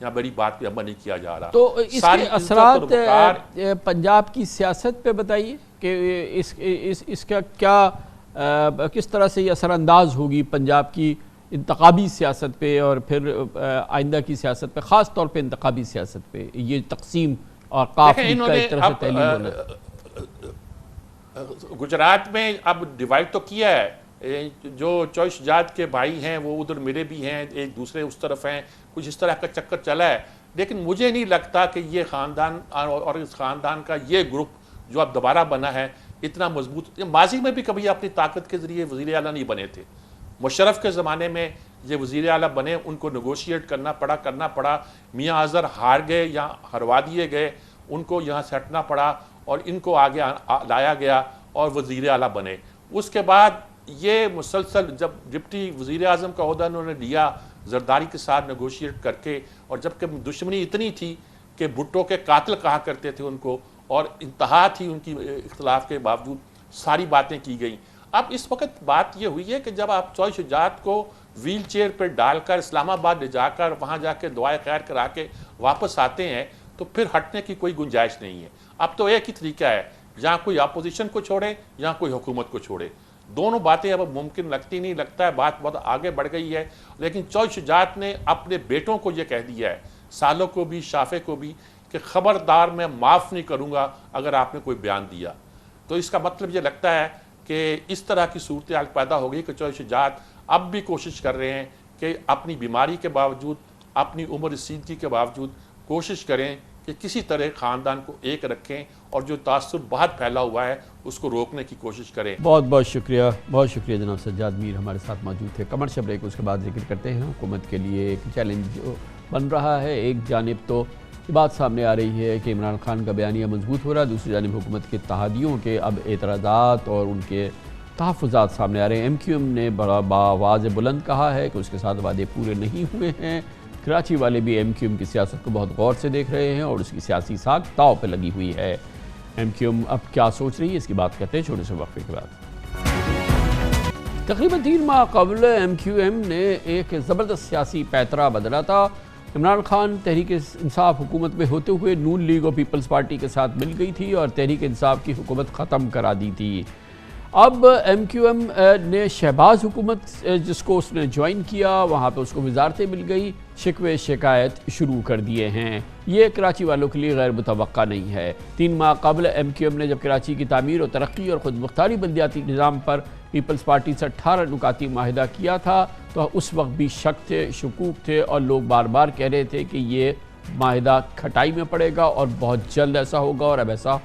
یہاں بڑی بات پہ عمل نہیں کیا جا رہا. تو اس کے اثرات پنجاب کی سیاست پہ بتائیے کہ اس کا کیا کس طرح سے یہ اثر انداز ہوگی پنجاب کی انتخابی سیاست پہ اور پھر آئندہ کی سیاست پہ، خاص طور پہ انتخابی سیاست پہ، یہ تقسیم اور قافلی کا ایک طرح سے تحلیل ہونا. گجرات میں اب ڈیوائیڈ تو کیا ہے، جو چوائس شجاعت کے بھائی ہیں وہ ادھر میرے بھی ہیں، ایک دوسرے اس طرف ہیں، کچھ اس طرح کا چکر چلا ہے. لیکن مجھے نہیں لگتا کہ یہ خاندان اور اس خاندان کا یہ گروپ جو اب دوبارہ بنا ہے اتنا مضبوط. ماضی میں بھی کبھی اپنی طاقت کے ذریعے وزیر اعلیٰ نہیں بنے تھے. مشرف کے زمانے میں یہ وزیر اعلیٰ بنے، ان کو نیگوشیٹ کرنا پڑا. میاں اظہر ہار گئے یا ہروا دیے گئے، ان کو یہاں سے ہٹنا پڑا اور ان کو آگے لایا گیا اور وزیر اعلیٰ بنے. اس کے بعد یہ مسلسل جب ڈپٹی وزیر اعظم کا عہدہ انہوں نے لیا زرداری کے ساتھ نیگوشیٹ کر کے، اور جب کہ دشمنی اتنی تھی کہ بھٹو کے قاتل کہا کرتے تھے ان کو، اور انتہا تھی ان کی اختلاف کے باوجود ساری باتیں کی گئیں. اب اس وقت بات یہ ہوئی ہے کہ جب آپ چوائس شجاعت کو ویل چیئر پہ ڈال کر اسلام آباد لے جا کر وہاں جا کے دعائے خیر کرا کے واپس آتے ہیں تو پھر ہٹنے کی کوئی گنجائش نہیں ہے. اب تو ایک ہی طریقہ ہے، جہاں کوئی اپوزیشن کو چھوڑے یا کوئی حکومت کو چھوڑے. دونوں باتیں اب ممکن لگتی نہیں، لگتا ہے بات بہت آگے بڑھ گئی ہے. لیکن چوائس شجاعت نے اپنے بیٹوں کو یہ کہہ دیا ہے، سالوں کو بھی، شافے کو بھی، کہ خبردار میں معاف نہیں کروں گا اگر آپ نے کوئی بیان دیا. تو اس کا مطلب یہ لگتا ہے کہ اس طرح کی صورتحال پیدا ہو گئی کہ چوائس شجاعت اب بھی کوشش کر رہے ہیں کہ اپنی بیماری کے باوجود، اپنی عمر رسیدگی کے باوجود کوشش کریں کہ کسی طرح خاندان کو ایک رکھیں اور جو تعصب بہت پھیلا ہوا ہے اس کو روکنے کی کوشش کریں. بہت شکریہ جناب سجاد میر ہمارے ساتھ موجود تھے. کمرشل بریک اس کے بعد ذکر کرتے ہیں. حکومت کے لیے ایک چیلنج جو بن رہا ہے، ایک جانب تو یہ بات سامنے آ رہی ہے کہ عمران خان کا بیانیہ مضبوط ہو رہا ہے، دوسری جانب حکومت کے اتحادیوں کے اب اعتراضات اور ان کے تحفظات سامنے آ رہے ہیں. ایم کیو ایم نے بڑا بآواز بلند کہا ہے کہ اس کے ساتھ وعدے پورے نہیں ہوئے ہیں. کراچی والے بھی ایم کیو ایم کی سیاست کو بہت غور سے دیکھ رہے ہیں اور اس کی سیاسی ساکھ داؤ پہ لگی ہوئی ہے. ایم کیو ایم اب کیا سوچ رہی ہے، اس کی بات کرتے ہیں چھوٹے سے وقفے کے بعد. تقریباً 3 ماہ قبل ایم کیو ایم نے ایک زبردست سیاسی پیترا بدلا تھا. عمران خان تحریک انصاف حکومت میں ہوتے ہوئے نون لیگ اور پیپلز پارٹی کے ساتھ مل گئی تھی اور تحریک انصاف کی حکومت ختم کرا دی تھی. اب ایم کیو ایم نے شہباز حکومت جس کو اس نے جوائن کیا، وہاں پہ اس کو وزارتیں مل گئی، شکوے شکایت شروع کر دیے ہیں. یہ کراچی والوں کے لیے غیر متوقع نہیں ہے. 3 ماہ قبل ایم کیو ایم نے جب کراچی کی تعمیر اور ترقی اور خود مختاری بلدیاتی نظام پر پیپلز پارٹی سے 18 نکاتی معاہدہ کیا تھا تو اس وقت بھی شک تھے، شکوک تھے اور لوگ بار بار کہہ رہے تھے کہ یہ معاہدہ کھٹائی میں پڑے گا اور بہت جلد ایسا ہوگا، اور اب ایسا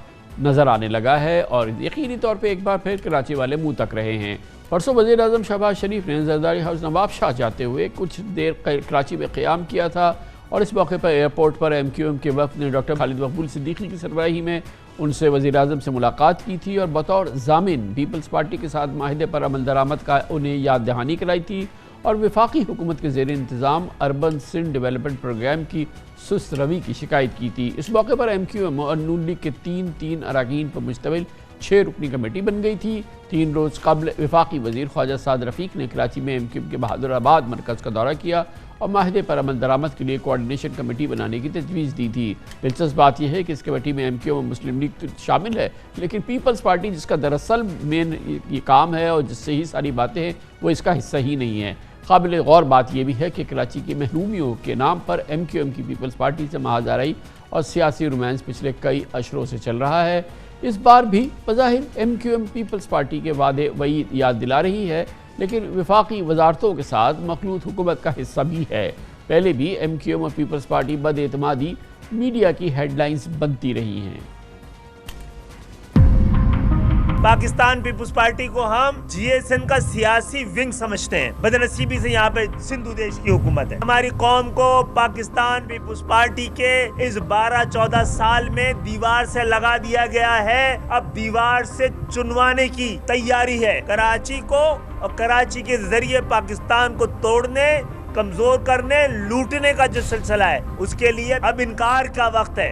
نظر آنے لگا ہے اور یقینی طور پہ ایک بار پھر کراچی والے منہ تک رہے ہیں. پرسوں وزیر اعظم شہباز شریف نے زرداری ہاؤس نواب شاہ جاتے ہوئے کچھ دیر کراچی میں قیام کیا تھا اور اس موقع پر ایئرپورٹ پر ایم کیو ایم کے وفد نے ڈاکٹر خالد مقبول صدیقی کی سربراہی میں ان سے وزیر اعظم سے ملاقات کی تھی اور بطور ضامن پیپلز پارٹی کے ساتھ معاہدے پر عمل درآمد کا انہیں یاد دہانی کرائی تھی اور وفاقی حکومت کے زیر انتظام اربن سندھ ڈیولپمنٹ پروگرام کی سست روی کی شکایت کی تھی. اس موقع پر ایم کیو ایم اور نون لیگ کے تین اراکین پر مشتمل 6 رکنی کمیٹی بن گئی تھی. 3 روز قبل وفاقی وزیر خواجہ سعد رفیق نے کراچی میں ایم کیو ایم کے بہادر آباد مرکز کا دورہ کیا اور معاہدے پر عمل درآمد کے لیے کوارڈینیشن کمیٹی بنانے کی تجویز دی تھی. دلچسپ بات یہ ہے کہ اس کمیٹی میں ایم کیو ایم اور مسلم لیگ شامل ہے، لیکن پیپلز پارٹی جس کا دراصل مین یہ کام ہے اور جس سے ہی ساری باتیں ہیں، وہ اس کا حصہ ہی نہیں ہے. قابل غور بات یہ بھی ہے کہ کراچی کی محرومیوں کے نام پر ایم کیو ایم کی پیپلز پارٹی سے محاذ آرائی اور سیاسی رومانس پچھلے کئی اشروں سے چل رہا ہے. اس بار بھی بظاہر ایم کیو ایم پیپلز پارٹی کے وعدے وعید یاد دلا رہی ہے، لیکن وفاقی وزارتوں کے ساتھ مخلوط حکومت کا حصہ بھی ہے. پہلے بھی ایم کیو ایم اور پیپلز پارٹی بد اعتمادی میڈیا کی ہیڈ لائنز بنتی رہی ہیں. پاکستان پیپلز پارٹی کو ہم جی ایس این کا سیاسی ونگ سمجھتے ہیں. بدنصیبی سے یہاں پہ سندھو دیش کی حکومت ہے. ہماری قوم کو پاکستان پیپلز پارٹی کے اس 12-14 سال میں دیوار سے لگا دیا گیا ہے. اب دیوار سے چنوانے کی تیاری ہے. کراچی کو اور کراچی کے ذریعے پاکستان کو توڑنے، کمزور کرنے، لوٹنے کا جو سلسلہ ہے، اس کے لیے اب انکار کا وقت ہے.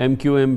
MQM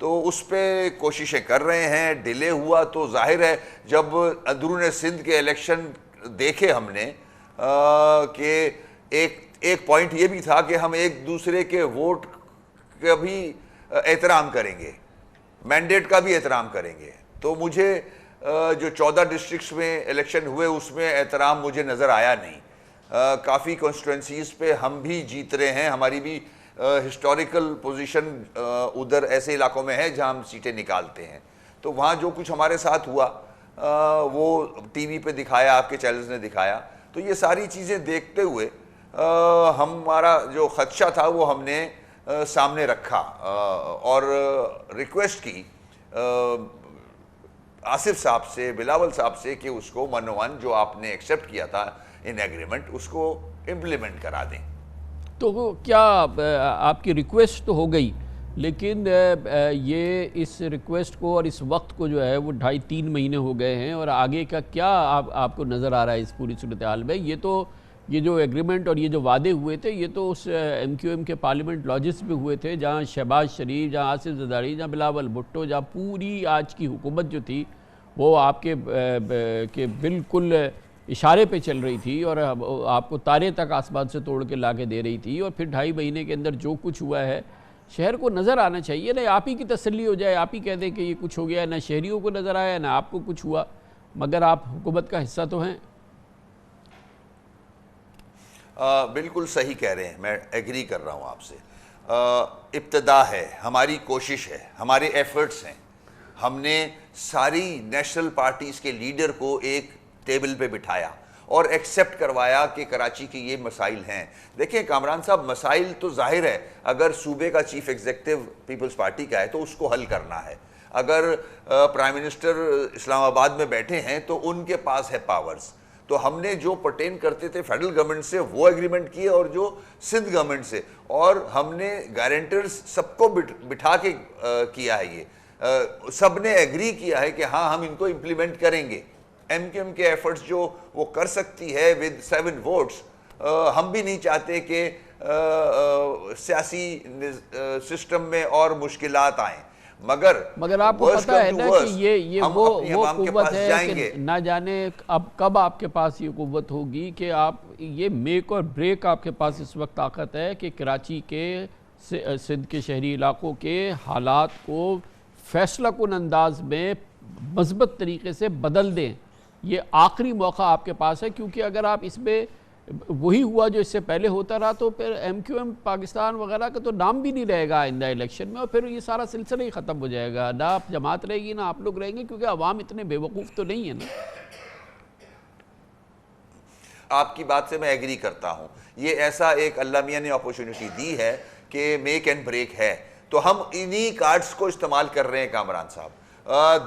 تو اس پہ کوششیں کر رہے ہیں. ڈیلے ہوا تو ظاہر ہے جب اندرون سندھ کے الیکشن دیکھے ہم نے کہ ایک پوائنٹ یہ بھی تھا کہ ہم ایک دوسرے کے ووٹ کا بھی احترام کریں گے, مینڈیٹ کا بھی احترام کریں گے. تو مجھے جو 14 ڈسٹرکٹس میں الیکشن ہوئے اس میں احترام مجھے نظر آیا نہیں. کافی کانسٹیٹوئنسیز پہ ہم بھی جیت رہے ہیں, ہماری بھی ہسٹوریکل پوزیشن ادھر ایسے علاقوں میں ہے جہاں ہم سیٹیں نکالتے ہیں. تو وہاں جو کچھ ہمارے ساتھ ہوا وہ ٹی وی پہ دکھایا, آپ کے چینلز نے دکھایا. تو یہ ساری چیزیں دیکھتے ہوئے ہمارا جو خدشہ تھا وہ ہم نے سامنے رکھا اور ریکویسٹ کی آصف صاحب سے, بلاول صاحب سے کہ اس کو 101 جو آپ نے ایکسیپٹ کیا تھا ان ایگریمنٹ اس کو امپلیمنٹ کرا دیں. تو کیا آپ کی ریکویسٹ تو ہو گئی, لیکن یہ اس ریکویسٹ کو اور اس وقت کو جو ہے وہ 2.5-3 مہینے ہو گئے ہیں, اور آگے کا کیا آپ کو نظر آ رہا ہے اس پوری صورتحال میں؟ یہ جو ایگریمنٹ اور یہ جو وعدے ہوئے تھے یہ تو اس MQM کے پارلیمنٹ لاجسٹ میں ہوئے تھے, جہاں شہباز شریف, جہاں آصف زرداری, جہاں بلاول بھٹو, جہاں پوری آج کی حکومت جو تھی وہ آپ کے بالکل اشارے پہ چل رہی تھی اور آپ کو تارے تک آسمان سے توڑ کے لا کے دے رہی تھی. اور پھر 2.5 مہینے کے اندر جو کچھ ہوا ہے شہر کو نظر آنا چاہیے نا, آپ ہی کی تسلی ہو جائے, آپ ہی کہہ دیں کہ یہ کچھ ہو گیا. نہ شہریوں کو نظر آیا نہ آپ کو کچھ ہوا, مگر آپ حکومت کا حصہ تو ہیں. بالکل صحیح کہہ رہے ہیں, میں ایگری کر رہا ہوں آپ سے. ابتدا ہے, ہماری کوشش ہے, ہمارے ایفرٹس ہیں. ہم نے ساری نیشنل پارٹیز کے لیڈر کو ایک ٹیبل پہ بٹھایا اور ایکسیپٹ کروایا کہ کراچی کی یہ مسائل ہیں. دیکھیں کامران صاحب, مسائل تو ظاہر ہے اگر صوبے کا چیف ایگزیکٹو پیپلز پارٹی کا ہے تو اس کو حل کرنا ہے. اگر پرائم منسٹر اسلام آباد میں بیٹھے ہیں تو ان کے پاس ہے پاورز. تو ہم نے جو پرٹین کرتے تھے فیڈرل گورنمنٹ سے وہ ایگریمنٹ کیے اور جو سندھ گورنمنٹ سے, اور ہم نے گارنٹرز سب کو بٹھا کے کیا ہے. یہ سب نے ایگری کیا ہے کہ ہاں ہم ان کو امپلیمنٹ کریں گے. MQM کے ایفرٹس جو وہ کر سکتی ہے ود 7 ووٹس, ہم بھی نہیں چاہتے کہ سیاسی سسٹم میں اور مشکلات آئیں, مگر آپ کو پتہ ہے نا کہ یہ وہ قوت ہے کہ نہ جانے اب کب آپ کے پاس یہ قوت ہوگی کہ آپ یہ میک اور بریک آپ کے پاس اس وقت طاقت ہے کہ کراچی کے سندھ کے شہری علاقوں کے حالات کو فیصلہ کن انداز میں مثبت طریقے سے بدل دیں. یہ آخری موقع آپ کے پاس ہے, کیونکہ اگر آپ اس میں وہی ہوا جو اس سے پہلے ہوتا رہا تو پھر MQM پاکستان وغیرہ کا تو نام بھی نہیں رہے گا آئندہ الیکشن میں, اور پھر یہ سارا سلسلہ ہی ختم ہو جائے گا. نہ آپ جماعت رہے گی نہ آپ لوگ رہیں گے, کیونکہ عوام اتنے بے وقوف تو نہیں ہے نا. آپ کی بات سے میں ایگری کرتا ہوں. یہ ایسا ایک اللہ میاں نے اپورچونٹی دی ہے کہ میک اینڈ بریک ہے, تو ہم انہی کارڈز کو استعمال کر رہے ہیں کامران صاحب.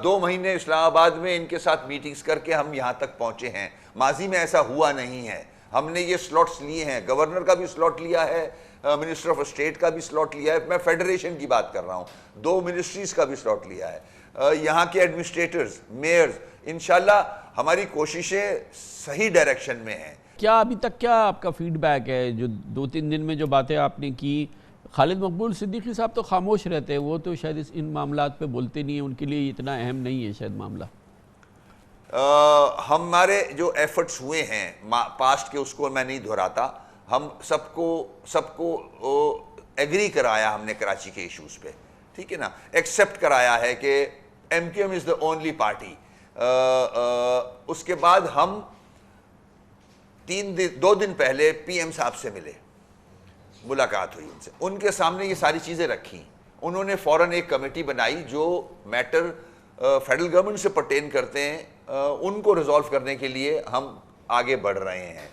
2 مہینے اسلام آباد میں ان کے ساتھ میٹنگز کر کے ہم یہاں تک پہنچے ہیں. ماضی میں ایسا ہوا نہیں ہے. ہم نے یہ سلاٹس لیے ہیں, گورنر کا بھی سلاٹ لیا ہے, منسٹر آف اسٹیٹ کا بھی سلاٹ لیا ہے, میں فیڈریشن کی بات کر رہا ہوں, 2 منسٹریز کا بھی سلاٹ لیا ہے, یہاں کے ایڈمنسٹریٹرز, میئرز. انشاءاللہ ہماری کوششیں صحیح ڈائریکشن میں ہیں. کیا ابھی تک کیا آپ کا فیڈ بیک ہے جو 2-3 دن میں جو باتیں آپ نے کی؟ خالد مقبول صدیقی صاحب تو خاموش رہتے ہیں, وہ تو شاید ان معاملات پہ بولتے نہیں ہیں, ان کے لیے اتنا اہم نہیں ہے شاید معاملہ. ہمارے جو ایفرٹس ہوئے ہیں پاسٹ کے اس کو میں نہیں دہراتا. ہم سب کو ایگری کرایا ہم نے کراچی کے ایشوز پہ, ٹھیک ہے نا, ایکسیپٹ کرایا ہے کہ MQM is the only party. اس کے بعد ہم 2 دن پہلے PM صاحب سے ملے, ملاقات ہوئی ان سے, ان کے سامنے یہ ساری چیزیں رکھی. انہوں نے فوراً ایک کمیٹی بنائی جو میٹر فیڈرل گورنمنٹ سے پرٹین کرتے ہیں ان کو ریزالو کرنے کے لیے ہم آگے بڑھ رہے ہیں.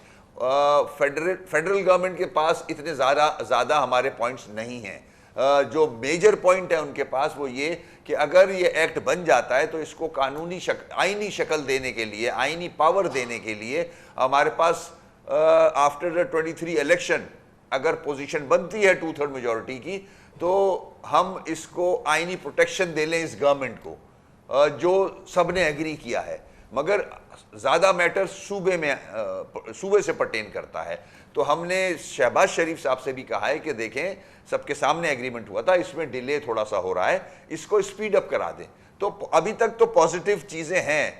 فیڈرل گورنمنٹ کے پاس اتنے زیادہ ہمارے پوائنٹس نہیں ہیں. جو میجر پوائنٹ ہے ان کے پاس وہ یہ کہ اگر یہ ایکٹ بن جاتا ہے تو اس کو آئینی شکل دینے کے لیے, آئینی پاور دینے کے لیے ہمارے پاس آفٹر 23 الیکشن اگر پوزیشن بنتی ہے 2/3 میجورٹی کی تو ہم اس کو آئینی پروٹیکشن دے لیں اس گورنمنٹ کو, جو سب نے ایگری کیا ہے. مگر زیادہ میٹر صوبے سے پرٹین کرتا ہے. تو ہم نے شہباز شریف صاحب سے بھی کہا ہے کہ دیکھیں سب کے سامنے ایگریمنٹ ہوا تھا, اس میں ڈیلے تھوڑا سا ہو رہا ہے, اس کو اسپیڈ اپ کرا دیں. تو ابھی تک تو پازیٹیو چیزیں ہیں.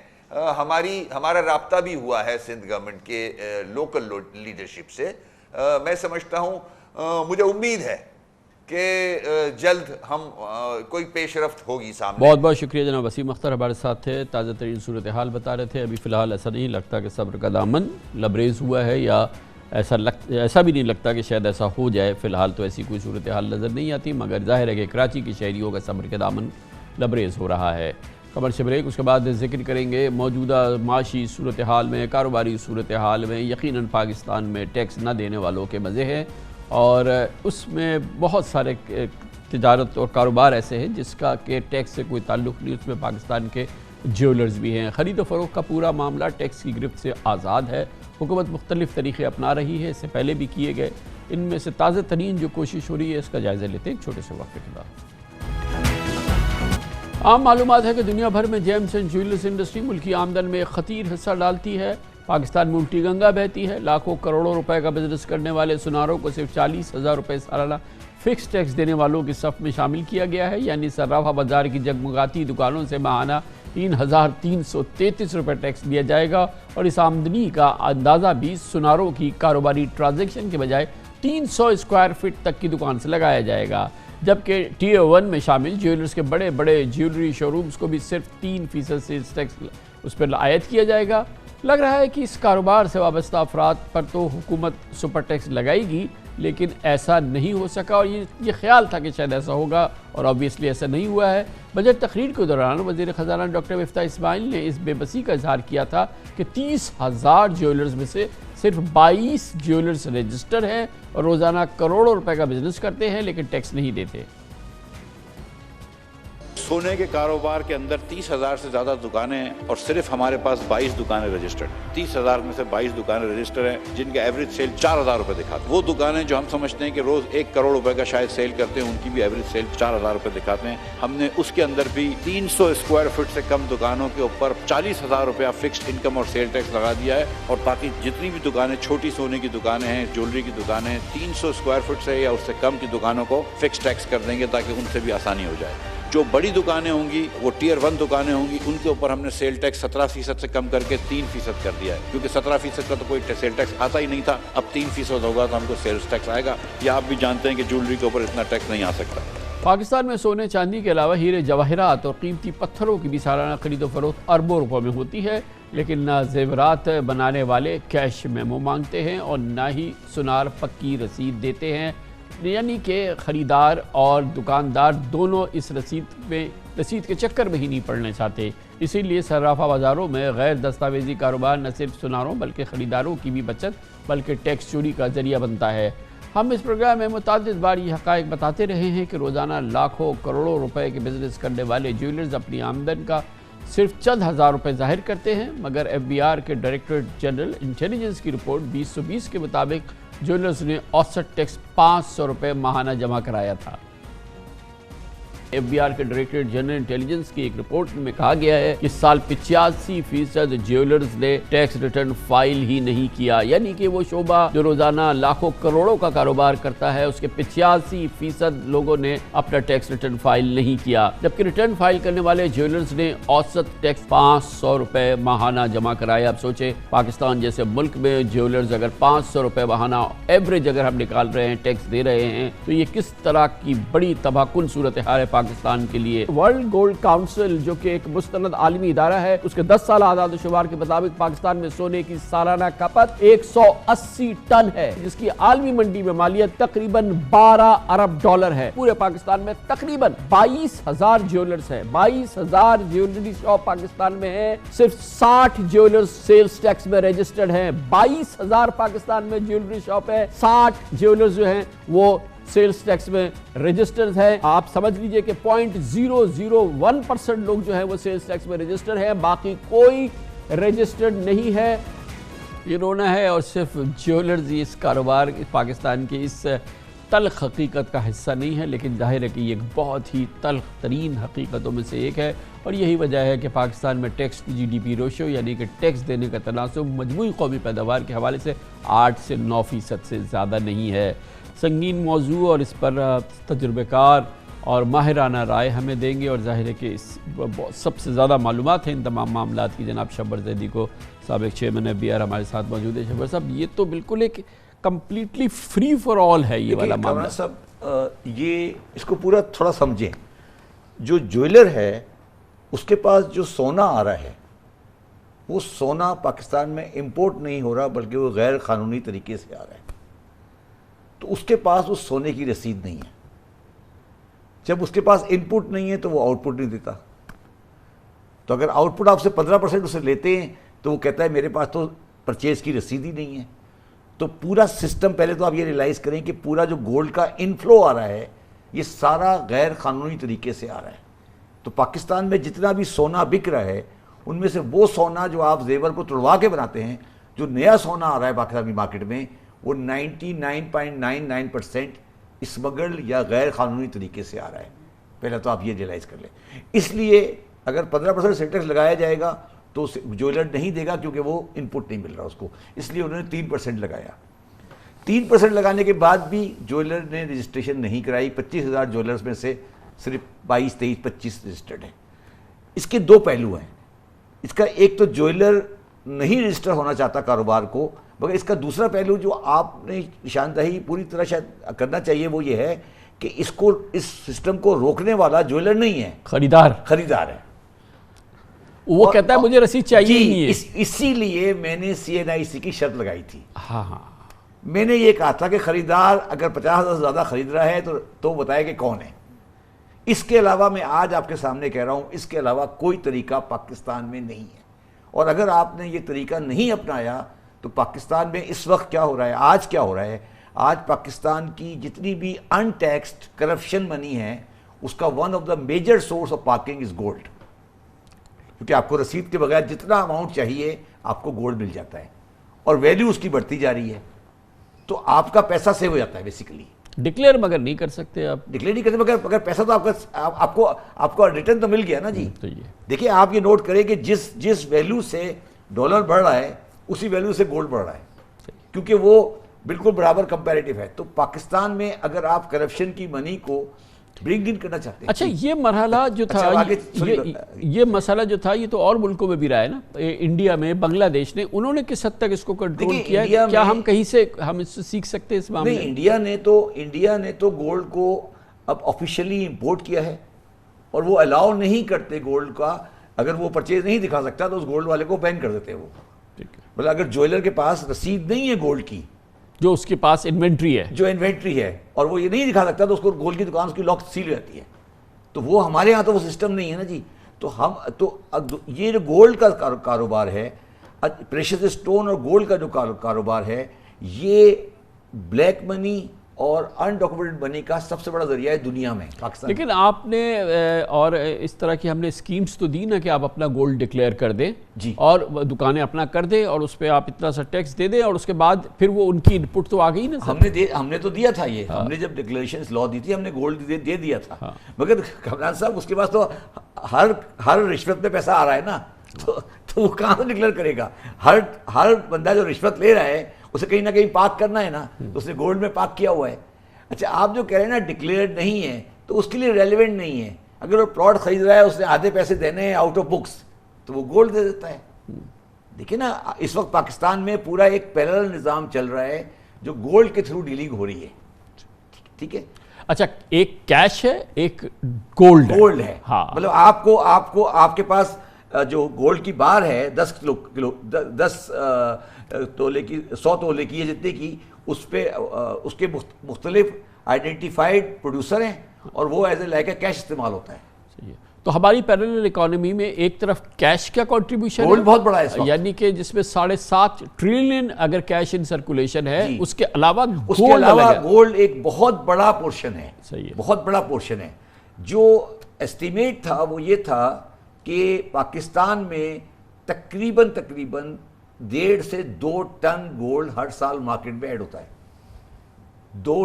ہمارا رابطہ بھی ہوا ہے سندھ گورنمنٹ کے لوکل لیڈرشپ سے. میں سمجھتا ہوں, مجھے امید ہے کہ جلد ہم کوئی پیش رفت ہوگی سامنے. بہت بہت شکریہ جناب وسیم اختر, ہمارے ساتھ تھے, تازہ ترین صورتحال بتا رہے تھے. ابھی فی الحال ایسا نہیں لگتا کہ صبر کا دامن لبریز ہوا ہے, یا ایسا بھی نہیں لگتا کہ شاید ایسا ہو جائے. فی الحال تو ایسی کوئی صورتحال نظر نہیں آتی, مگر ظاہر ہے کہ کراچی کے شہریوں کا صبر کا دامن لبریز ہو رہا ہے. کمرشل بریک, اس کے بعد ذکر کریں گے موجودہ معاشی صورتحال میں, کاروباری صورتحال میں. یقیناً پاکستان میں ٹیکس نہ دینے والوں کے مزے ہیں, اور اس میں بہت سارے تجارت اور کاروبار ایسے ہیں جس کا کہ ٹیکس سے کوئی تعلق نہیں. اس میں پاکستان کے جیولرز بھی ہیں. خرید و فروخت کا پورا معاملہ ٹیکس کی گرفت سے آزاد ہے. حکومت مختلف طریقے اپنا رہی ہے, اس سے پہلے بھی کیے گئے. ان میں سے تازہ ترین جو کوشش ہو رہی ہے اس کا جائزہ لیتے ہیں ایک چھوٹے سے وقفے کے بعد. عام معلومات ہے کہ دنیا بھر میں جیمز اینڈ جیولرز انڈسٹری ملکی آمدن میں ایک خطیر حصہ ڈالتی ہے. پاکستان میں الٹی گنگا بہتی ہے. لاکھوں کروڑوں روپے کا بزنس کرنے والے سناروں کو صرف 40,000 روپے سالانہ فکس ٹیکس دینے والوں کی صف میں شامل کیا گیا ہے. یعنی صرافہ بازار کی جگمگاتی دکانوں سے ماہانہ 3,333 روپے ٹیکس دیا جائے گا, اور اس آمدنی کا اندازہ بھی سناروں کی کاروباری ٹرانزیکشن کے بجائے 300 اسکوائر فٹ تک کی دکان سے لگایا جائے گا. جبکہ ٹیئر 1 میں شامل جیولرز کے بڑے بڑے جیولری شورومز کو بھی صرف 3% سیلز ٹیکس اس پر عائد کیا جائے گا. لگ رہا ہے کہ اس کاروبار سے وابستہ افراد پر تو حکومت سپر ٹیکس لگائے گی, لیکن ایسا نہیں ہو سکا, اور یہ خیال تھا کہ شاید ایسا ہوگا, اور obviously ایسا نہیں ہوا ہے. بجٹ تقریر کے دوران وزیر خزانہ ڈاکٹر مفتاح اسماعیل نے اس بے بسی کا اظہار کیا تھا کہ 30,000 جیولرز میں سے صرف 22 جیولرز رجسٹر ہیں اور روزانہ کروڑوں روپے کا بزنس کرتے ہیں, لیکن ٹیکس نہیں دیتے. سونے کے کاروبار کے اندر 30,000 سے زیادہ دکانیں ہیں, اور صرف ہمارے پاس 22 دکانیں رجسٹرڈ. 30,000 میں سے 22 دکانیں رجسٹر ہیں جن کا ایوریج سیل 4,000 روپے دکھاتے ہیں. وہ دکانیں جو ہم سمجھتے ہیں کہ روز 1 کروڑ روپے کا شاید سیل کرتے ہیں, ان کی بھی ایوریج سیل 4,000 روپے دکھاتے ہیں. ہم نے اس کے اندر بھی 300 اسکوائر فٹ سے کم دکانوں کے اوپر 40,000 روپیہ فکسڈ انکم اور سیل ٹیکس لگا دیا ہے, اور باقی جتنی بھی دکانیں چھوٹی سونے کی دکانیں ہیں, جیولری کی دکانیں ہیں, 300 اسکوائر فٹ سے یا اس سے کم کی دکانوں کو فکس ٹیکس کر دیں گے تاکہ ان سے بھی آسانی ہو جائے. جو بڑی دکانیں ہوں گی, وہ ٹیئر 1 دکانیں ہوں گی, ان کے اوپر ہم نے سیل ٹیکس 17% سے کم کر کے 3% کر دیا ہے, کیونکہ 17% کا تو کوئی سیل ٹیکس آتا ہی نہیں تھا. اب 3% ہوگا تو ہم کو سیلز ٹیکس آئے گا. یہ آپ بھی جانتے ہیں کہ جیولری کے اوپر اتنا ٹیکس نہیں آ سکتا. پاکستان میں سونے چاندی کے علاوہ ہیرے جواہرات اور قیمتی پتھروں کی بھی سالانہ خرید و فروخت اربوں روپے میں ہوتی ہے, لیکن نہ زیورات بنانے والے کیش میمو مانگتے ہیں اور نہ ہی سنار پکی رسید دیتے ہیں. یعنی کہ خریدار اور دکاندار دونوں اس رسید کے چکر میں ہی نہیں پڑنا چاہتے. اسی لیے صرافہ بازاروں میں غیر دستاویزی کاروبار نہ صرف سناروں بلکہ خریداروں کی بھی بچت بلکہ ٹیکس چوری کا ذریعہ بنتا ہے. ہم اس پروگرام میں متعدد بار یہ حقائق بتاتے رہے ہیں کہ روزانہ لاکھوں کروڑوں روپے کے بزنس کرنے والے جیولرز اپنی آمدن کا صرف چند ہزار روپے ظاہر کرتے ہیں, مگر ایف بی آر کے ڈائریکٹریٹ جنرل انٹیلیجنس کی رپورٹ 2020 کے مطابق جیولرز نے اوسط ٹیکس 500 روپے ماہانہ جمع کرایا تھا. ایف بی آر کے ڈائریکٹریٹ جنرل انٹیلیجنس کی ایک رپورٹ میں کہا گیا ہے کہ سال 85% جیولرز نے ٹیکس ریٹرن فائل ہی نہیں کیا. یعنی کہ وہ شعبہ جو روزانہ لاکھوں کروڑوں کا کاروبار کرتا ہے, اس کے 85% لوگوں نے اپنا ٹیکس ریٹرن فائل نہیں کیا, جبکہ ریٹرن فائل کرنے والے جیولرز نے اوسط ٹیکس 500 روپے ماہانہ جمع کرایا. اب سوچیں پاکستان جیسے ملک میں جیولرز اگر 500 روپے ماہانہ ایوریج اگر ہم نکال رہے ہیں, ٹیکس دے رہے ہیں, تو یہ کس طرح کی بڑی تباہ کن صورتحال ہے پاکستان کے لیے. ورلڈ گولڈ کاؤنسل جو کہ ایک مستند عالمی ادارہ ہے, اس کے 10 سالہ اعداد و شمار کے مطابق پاکستان میں سونے کی سالانہ کھپت 180 ٹن ہے, جس کی عالمی منڈی میں مالیت تقریباً 12 ارب ڈالر ہے. پورے پاکستان میں تقریباً 22,000 جیولرز ہیں, 22,000 جیولری شاپ پاکستان میں ہیں, صرف 60 جیولرز سیلز ٹیکس میں رجسٹرڈ ہیں. 22,000 پاکستان میں جیولری شاپ ہے, 60 جیولرز جو ہیں وہ سیلز ٹیکس میں رجسٹرز ہیں. آپ سمجھ لیجئے کہ 0.001% لوگ جو ہیں وہ سیلز ٹیکس میں رجسٹر ہیں, باقی کوئی رجسٹرڈ نہیں ہے. یہ رونا ہے, اور صرف جیولرز اس کاروبار پاکستان کے اس تلخ حقیقت کا حصہ نہیں ہے، لیکن ظاہر ہے کہ یہ ایک بہت ہی تلخ ترین حقیقتوں میں سے ایک ہے، اور یہی وجہ ہے کہ پاکستان میں ٹیکس ٹو GDP ریشو یعنی کہ ٹیکس دینے کا تناسب مجموعی قومی پیداوار کے حوالے سے 8 سے 9% سے زیادہ نہیں ہے۔ سنگین موضوع، اور اس پر تجربہ کار اور ماہرانہ رائے ہمیں دیں گے، اور ظاہر ہے کہ سب سے زیادہ معلومات ہیں ان تمام معاملات کی جناب شبر زیدی کو، سابق چیئرمین FBR ہمارے ساتھ موجود ہے۔ شبر صاحب، یہ تو بالکل ایک کمپلیٹلی فری فار آل ہے یہ والا معاملہ۔ صاحب یہ اس کو پورا تھوڑا سمجھیں، جو جویلر ہے اس کے پاس جو سونا آ رہا ہے وہ سونا پاکستان میں امپورٹ نہیں ہو رہا بلکہ وہ غیر قانونی طریقے سے آ رہا ہے، تو اس کے پاس اس سونے کی رسید نہیں ہے۔ جب اس کے پاس ان پٹ نہیں ہے تو وہ آؤٹ پٹ نہیں دیتا، تو اگر آؤٹ پٹ آپ سے 15% اسے لیتے ہیں تو وہ کہتا ہے میرے پاس تو پرچیز کی رسید ہی نہیں ہے۔ تو پورا سسٹم، پہلے تو آپ یہ ریلائز کریں کہ پورا جو گولڈ کا انفلو آ رہا ہے یہ سارا غیر قانونی طریقے سے آ رہا ہے۔ تو پاکستان میں جتنا بھی سونا بک رہا ہے ان میں سے وہ سونا جو آپ زیور کو توڑوا کے بناتے ہیں، جو نیا سونا آ رہا ہے پاکستانی مارکیٹ میں، وہ 99.99% اسمگلڈ یا غیر قانونی طریقے سے آ رہا ہے۔ پہلے تو آپ یہ ریلائز کر لیں۔ اس لیے اگر 15% سیل ٹیکس لگایا جائے گا تو جویلر نہیں دے گا کیونکہ وہ ان پٹ نہیں مل رہا اس کو، اس لیے انہوں نے 3% لگایا۔ 3% لگانے کے بعد بھی جویلر نے رجسٹریشن نہیں کرائی۔ 25,000 جویلرز میں سے صرف 22, 23, 25 رجسٹرڈ ہیں۔ اس کے دو پہلو ہیں۔ اس کا ایک تو جویلر نہیں رجسٹر ہونا چاہتا کاروبار کو، مگر اس کا دوسرا پہلو جو آپ نے نشاندہی پوری طرح شاید کرنا چاہیے وہ یہ ہے کہ اس سسٹم کو روکنے والا جویلر نہیں ہے، خریدار ہے۔ وہ کہتا ہے مجھے رسید چاہیے ہی نہیں ہے۔ اسی لیے میں نے CNIC کی شرط لگائی تھی۔ میں نے یہ کہا تھا کہ خریدار اگر 50,000 سے زیادہ خرید رہا ہے تو بتائے کہ کون ہے۔ اس کے علاوہ میں آج آپ کے سامنے کہہ رہا ہوں، اس کے علاوہ کوئی طریقہ پاکستان میں نہیں ہے، اور اگر آپ نے یہ طریقہ نہیں اپنایا تو پاکستان میں اس وقت کیا ہو رہا ہے، آج کیا ہو رہا ہے، آج پاکستان کی جتنی بھی ان ٹیکسڈ کرپشن منی ہے اس کا one of the major source of parking is gold, کیونکہ آپ کو رسید کے بغیر جتنا اماؤنٹ چاہیے آپ کو گولڈ مل جاتا ہے، اور ویلیو اس کی بڑھتی جا رہی ہے، تو آپ کا پیسہ سیو ہو جاتا ہے بیسیکلی۔ ڈکلیئر مگر نہیں کر سکتے آپ، ڈکلیئر نہیں کرتے مگر پیسہ تو آپ کو ریٹرن تو مل گیا نا جی۔ دیکھیں آپ یہ نوٹ کریں کہ جس ویلیو سے ڈالر بڑھ رہا ہے اسی ویلیو سے گولڈ بڑھ رہا ہے، کیونکہ وہ بالکل برابر کمپیریٹیو ہے۔ تو پاکستان میں اگر آپ کرپشن کی منی کو برنگ ان کرنا چاہتے ہیں، اچھا یہ مرحلہ جو تھا، یہ مسئلہ جو تھا یہ تو اور ملکوں میں بھی رہا ہے نا، انڈیا میں، بنگلہ دیش نے، انہوں نے کس حد تک اس کو کنٹرول کیا ہے؟ کیا ہم کہیں سے اس سے سیکھ سکتے ہیں اس معاملے میں؟ انڈیا نے تو گولڈ کو اب آفیشلی امپورٹ کیا ہے، اور وہ الاؤ نہیں کرتے گولڈ کا، اگر وہ پرچیز نہیں دکھا سکتا تو اس گولڈ والے کو بین کر دیتے ہیں وہ۔ مطلب اگر جویلر کے پاس رسید نہیں ہے گولڈ کی، جو اس کے پاس انوینٹری ہے، اور وہ یہ نہیں دکھا سکتا تو اس کو گولڈ کی دکان اس کی لاک سیل ہو جاتی ہے۔ تو وہ ہمارے ہاں تو وہ سسٹم نہیں ہے نا جی۔ تو یہ جو گولڈ کا کاروبار ہے، پریشس اسٹون اور گولڈ کا جو کاروبار ہے، یہ بلیک منی اور انڈاکومنٹڈ منی کا سب سے بڑا ذریعہ ہے دنیا میں، پاکستان۔ لیکن آپ نے اور اس طرح کی ہم نے اسکیمز تو دی نا کہ آپ اپنا گولڈ ڈکلیئر کر دیں اور دکانیں اپنا کر دیں اور اس پہ آپ اتنا سا ٹیکس دے دیں، اور اس کے بعد پھر وہ ان کی انپٹ تو آ گئی نا۔ ہم نے تو دیا تھا یہ، ہم نے جب ڈکلیریشن لاء دی تھی ہم نے گولڈ دے دیا تھا، مگر کامران صاحب اس کے پاس تو ہر رشوت میں پیسہ آ رہا ہے نا، تو وہ کہاں سے ڈکلیئر کرے گا؟ ہر بندہ جو رشوت لے رہا ہے اسے کہیں نہ کہیں پارک کرنا ہے نا، تو اس نے گولڈ میں پارک کیا ہوا ہے۔ اچھا آپ جو کہہ رہے ہیں نا ڈکلیئر نہیں ہے، تو اس کے لیے ریلیونٹ نہیں ہے۔ اگر وہ پلاٹ خرید رہا ہے، اس نے آدھے پیسے دینے ہیں آؤٹ آف بکس، تو وہ گولڈ دے دیتا ہے۔ دیکھیں نا اس وقت پاکستان میں پورا ایک پیرلل نظام چل رہا ہے جو گولڈ کے تھرو ڈیلنگ ہو رہی ہے، ٹھیک ہے؟ اچھا ایک کیش ہے، ایک گولڈ ہے، مطلب آپ کے پاس جو گولڈ کی بار ہے 10 تولے کی، 100 تولے کی ہے جتنے کی، اس پہ اس کے مختلف آئیڈینٹیفائڈ پروڈیوسر ہیں اور وہ as a like a cash استعمال ہوتا ہے۔ تو ہماری پیرلل اکانومی میں ایک طرف کیش کا کنٹریبیوشن گولڈ بہت بڑا ہے اس وقت، یعنی کہ جس میں 7.5 ٹریلین اگر کیش ان سرکولیشن ہے، اس کے علاوہ گولڈ ایک بہت بڑا پورشن ہے، بہت بڑا پورشن ہے۔ جو ایسٹیمیٹ تھا وہ یہ تھا کہ پاکستان میں تقریباً 1.5 سے 2 ٹن گولڈ ہر سال مارکیٹ میں ایڈ ہوتا ہے، 2